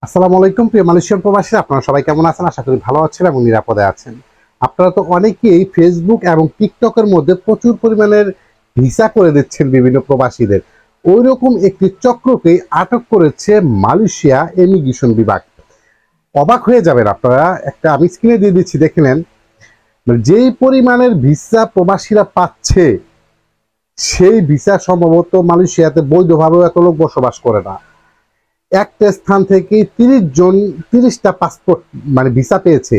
আসসালামু আলাইকুম প্রিয় মালয়েশিয়ান প্রবাসী, আপনারা সবাই কেমন আছেন? আশা করি ভালো আছেন এবং নিরাপদে আছেন। আপনারা তো অনেকেই ফেসবুক এবং টিকটকের মধ্যে প্রচুর পরিমাণের ভিসা করে দিচ্ছেন বিভিন্ন প্রবাসীদের। ওই রকম একটি চক্রকে আটক করেছে মালয়েশিয়া ইমিগ্রেশন বিভাগ। অবাক হয়ে যাবেন আপনারা, একটা আমি স্ক্রিনে দিয়ে দিচ্ছি, দেখে নেন। যেই পরিমাণের ভিসা প্রবাসীরা পাচ্ছে, সেই ভিসা সম্ভবত মালয়েশিয়াতে বৈধভাবেও এত লোক বসবাস করে না। একটা স্থান থেকে 30টা পাসপোর্ট ভিসা পেয়েছে,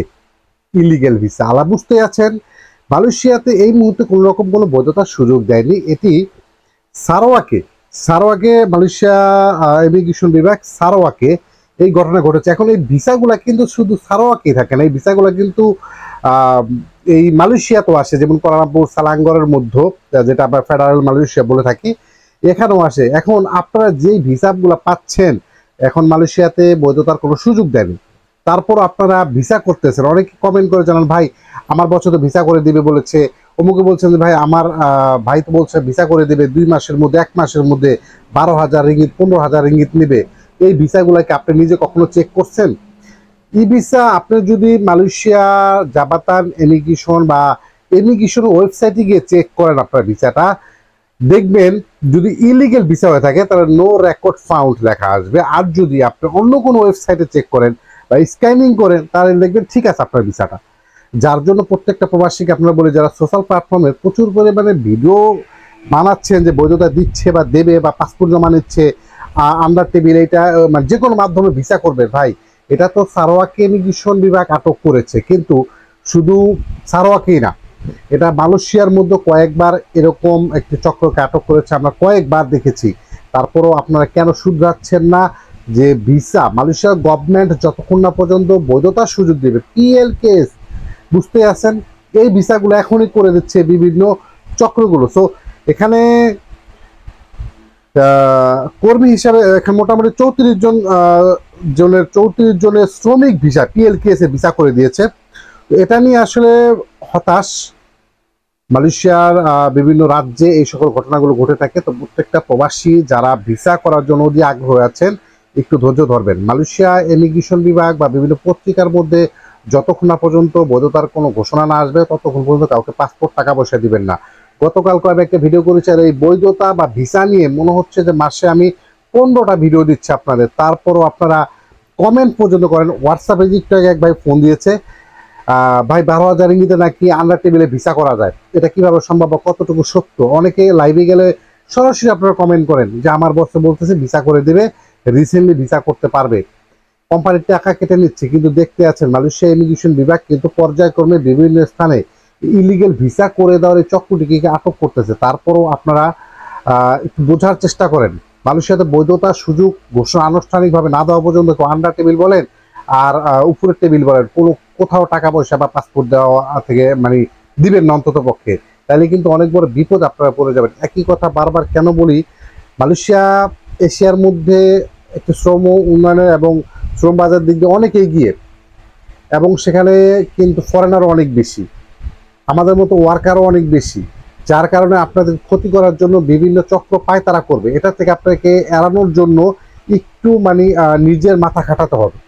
ইলিগেল ভিসা। আলা বুঝতে আছেন, মালয়েশিয়াতে এই মুহূর্তে কোনো রকম কোনো বৈধতার সুযোগ দেয়নি। এটি সারোয়াকে সারোয়াকে মালয়েশিয়া ইমিগ্রেশন বিভাগ সারোয়াকে এই ঘটনা ঘটেছে। এখন এই ভিসাগুলা কিন্তু শুধু সারোয়াকেই থাকে না, এই ভিসাগুলা কিন্তু এই মালয়েশিয়াতেও আসে, যেমন কোয়ালালামপুর সালাঙ্গরের মধ্যে, যেটা আমরা ফেডারেল মালয়েশিয়া বলে থাকি, এখানেও আসে। এখন আপনারা যেই ভিসাগুলো পাচ্ছেন, এখন মালয়েশিয়াতে বৈধতার কোনো সুযোগ দেয়নি, তারপর আপনারা ভিসা করতেছেন। অনেকে কমেন্ট করে জানান, ভাই আমার বছর তো ভিসা করে দিবে বলেছে, অমুকে বলছেন যে ভাই আমার ভাই তো বলছে ভিসা করে দেবে 2 মাসের মধ্যে, 1 মাসের মধ্যে 12,000 রিঙ্গিত 15,000 রিঙ্গিত নেবে। এই ভিসাগুলোকে আপনি নিজে কখনো চেক করছেন? ই ভিসা আপনি যদি মালয়েশিয়া জাবাতান ইমিগ্রেশন বা ইমিগ্রেশন ওয়েবসাইটে গিয়ে চেক করেন আপনার ভিসাটা, দেখবেন যদি ইলিগেল ভিসা হয়ে থাকে তাহলে নো রেকর্ড ফাউন্ড লেখা আসবে। আর যদি আপনি অন্য কোনো ওয়েবসাইটে চেক করেন বা স্ক্যানিং করেন, তাহলে দেখবেন ঠিক আছে আপনার ভিসাটা। যার জন্য প্রত্যেকটা প্রবাসীকে আপনারা বলি, যারা সোশ্যাল প্ল্যাটফর্মে প্রচুর পরিমাণে ভিডিও বানাচ্ছেন যে বৈধতা দিচ্ছে বা দেবে বা পাসপোর্ট জমা নিচ্ছে আন্ডার টেবিল, এটা যে কোনো মাধ্যমে ভিসা করবে, ভাই এটা তো সারোয়াকে ইমিগ্রেশন বিভাগ আটক করেছে, কিন্তু শুধু সারোয়াকেই না, এটা মালয়েশিয়ার মধ্যে কয়েকবার এরকম একটি চক্রকে আটক করেছে, আমরা কয়েকবার দেখেছি। তারপরও আপনারা কেন শুধরাচ্ছেন না? যে ভিসা মালয়েশিয়ার গভর্নমেন্ট যতক্ষণ না পর্যন্ত বৈধতার সুযোগ দেবে, পিএলকেএস, বুঝতে আছেন, এই ভিসাগুলো এখনই করে দিচ্ছে বিভিন্ন চক্রগুলো। সো এখানে কর্মী হিসাবে এখানে মোটামুটি 34 জনের শ্রমিক ভিসা পিএলকেএস এ ভিসা করে দিয়েছে। এটা নিয়ে আসলে হতাশ। মালয়েশিয়ার বিভিন্ন রাজ্যে এই সকল ঘটনাগুলো ঘটে থাকে। তো প্রত্যেকটা প্রবাসী যারা ভিসা করার জন্য অধীর আগ্রহ আছেন, একটু ধৈর্য ধরবেন। মালয়েশিয়া ইমিগ্রেশন বিভাগ বা বিভিন্ন পত্রিকার মধ্যে যতক্ষণ না পর্যন্ত বৈধতার কোনো ঘোষণা না আসবে, ততক্ষণ পর্যন্ত কাউকে পাসপোর্ট টাকা পয়সা দিবেন না। গতকালকে আমি একটা ভিডিও করেছি, আর এই বৈধতা বা ভিসা নিয়ে মনে হচ্ছে যে মাসে আমি 15টা ভিডিও দিচ্ছি আপনাদের, তারপরও আপনারা কমেন্ট পর্যন্ত করেন। হোয়াটসঅ্যাপে একটু আগে এক ভাই ফোন দিয়েছে, ভাই 12,000 রিঙ্গিতে নাকি আন্ডার টেবিলে ভিসা করা যায়, এটা কিভাবে সম্ভব, কতটুকু সত্য? অনেকে লাইভে গেলে সরাসরি আপনারা কমেন্ট করেন যে আমার বস বলতেছে ভিসা করে দেবে, রিসেন্টলি ভিসা করতে পারবে, কোম্পানির টাকা কেটে নিচ্ছে। কিন্তু দেখতে আছেন মালয়েশিয়া ইমিগ্রেশন বিভাগ কিন্তু পর্যায়ক্রমে বিভিন্ন স্থানে ইলিগেল ভিসা করে দেওয়ার এই চক্রটিকে আটক করতেছে। তারপরও আপনারা একটু বোঝার চেষ্টা করেন, মালয়েশিয়াতে বৈধতার সুযোগ ঘোষণা আনুষ্ঠানিকভাবে না দেওয়া পর্যন্ত আন্ডার টেবিল বলেন আর উপরের টেবিল বলেন, কোনো কোথাও টাকা পয়সা বা পাসপোর্ট দেওয়া থেকে দিবেন না অন্তত পক্ষে, তাহলে কিন্তু অনেক বড় বিপদ আপনারা পড়ে যাবেন। একই কথা বারবার কেন বলি, মালয়েশিয়া এশিয়ার মধ্যে একটি শ্রম উন্নয়নের এবং শ্রম বাজার দিক দিয়ে অনেক এগিয়ে, এবং সেখানে কিন্তু ফরেনারও অনেক বেশি, আমাদের মতো ওয়ার্কারও অনেক বেশি, যার কারণে আপনাদের ক্ষতি করার জন্য বিভিন্ন চক্র পায় তারা করবে। এটা থেকে আপনাকে এড়ানোর জন্য একটু নিজের মাথা খাটাতে হবে।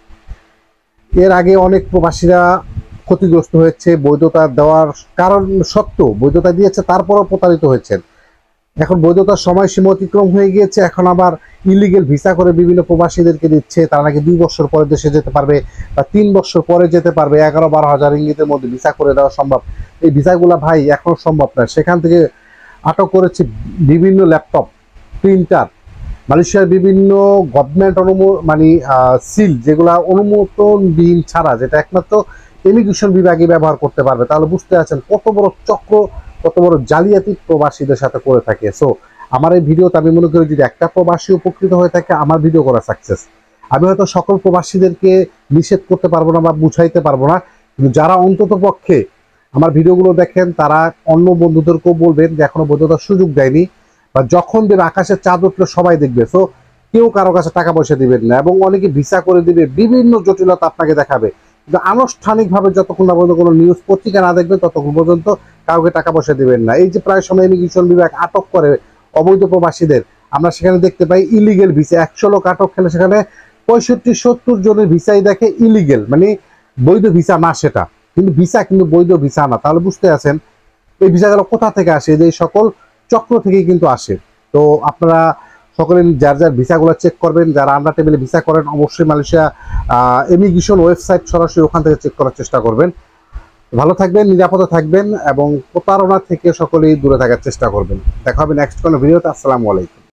এর আগে অনেক প্রবাসীরা ক্ষতিগ্রস্ত হয়েছে, বৈধতা দেওয়ার কারণ সত্ত্বেও বৈধতা দিয়েছে, তারপরও প্রতারিত হয়েছেন। এখন বৈধতার সময়সীমা অতিক্রম হয়ে গিয়েছে, এখন আবার ইলিগেল ভিসা করে বিভিন্ন প্রবাসীদেরকে দিচ্ছে, তারা নাকি 2 বছর পরে দেশে যেতে পারবে বা 3 বছর পরে যেতে পারবে, 11-12 হাজার রিঙ্গিতের মধ্যে ভিসা করে দেওয়া সম্ভব। এই ভিসাগুলা ভাই এখনো সম্ভব না। সেখান থেকে আটক করেছে বিভিন্ন ল্যাপটপ, প্রিন্টার, মালয়েশিয়ার বিভিন্ন গভর্নমেন্ট সিল, যেগুলা অনুমোদনবিহীন ছাড়া, যেটা একমাত্র ইমিগ্রেশন বিভাগে ব্যবহার করতে পারবে। তাহলে বুঝতে আছেন কত বড় চক্র, কত বড় জালিয়াতি প্রবাসীদের সাথে করে থাকে। সো আমার এই ভিডিওতে আমি মনে করি যদি একটা প্রবাসী উপকৃত হয়ে থাকে, আমার ভিডিও করা সাকসেস। আমি হয়তো সকল প্রবাসীদেরকে নিষেধ করতে পারবো না বা বুঝাইতে পারবো না, কিন্তু যারা অন্তত পক্ষে আমার ভিডিওগুলো দেখেন, তারা অন্য বন্ধুদেরকেও বলবেন যে এখনো বৈধতার সুযোগ দেয়নি, বা যখন দেবে আকাশের চাঁদ উঠলে সবাই দেখবে। সো কেউ কারো কাছে টাকা পয়সা দিবেন না, এবং অনেকে ভিসা করে দিবে, বিভিন্ন জটিলতা আপনাকে দেখাবে, কিন্তু আনুষ্ঠানিকভাবে যতক্ষণ না পর্যন্ত কোনো নিউজ পত্রিকা না দেখবেন, ততক্ষণ পর্যন্ত কাউকে টাকা পয়সা দিবেন না। এই যে প্রায় সময় ইমিগ্রেশন বিভাগ আটক করে অবৈধ প্রবাসীদের, আমরা সেখানে দেখতে পাই ইলিগেল ভিসা 100 লোক আটক খেলে সেখানে 65-70 জনের ভিসাই দেখে ইলিগেল, মানে বৈধ ভিসা না সেটা, কিন্তু ভিসা কিন্তু বৈধ ভিসা না। তাহলে বুঝতে আছেন এই ভিসাগুলো কোথা থেকে আসে, যে সকল চক্র থেকেই কিন্তু আসে। তো আপনারা সকলে যার যার ভিসাগুলো চেক করবেন। যারা আন্ডার টেবিলে ভিসা করেন অবশ্যই মালয়েশিয়া ইমিগ্রেশন ওয়েবসাইট সরাসরি ওখান থেকে চেক করার চেষ্টা করবেন। ভালো থাকবেন, নিরাপদে থাকবেন এবং প্রতারণা থেকে সকলেই দূরে থাকার চেষ্টা করবেন। দেখা হবে নেক্সট কোনো ভিডিওতে। আসসালামু আলাইকুম।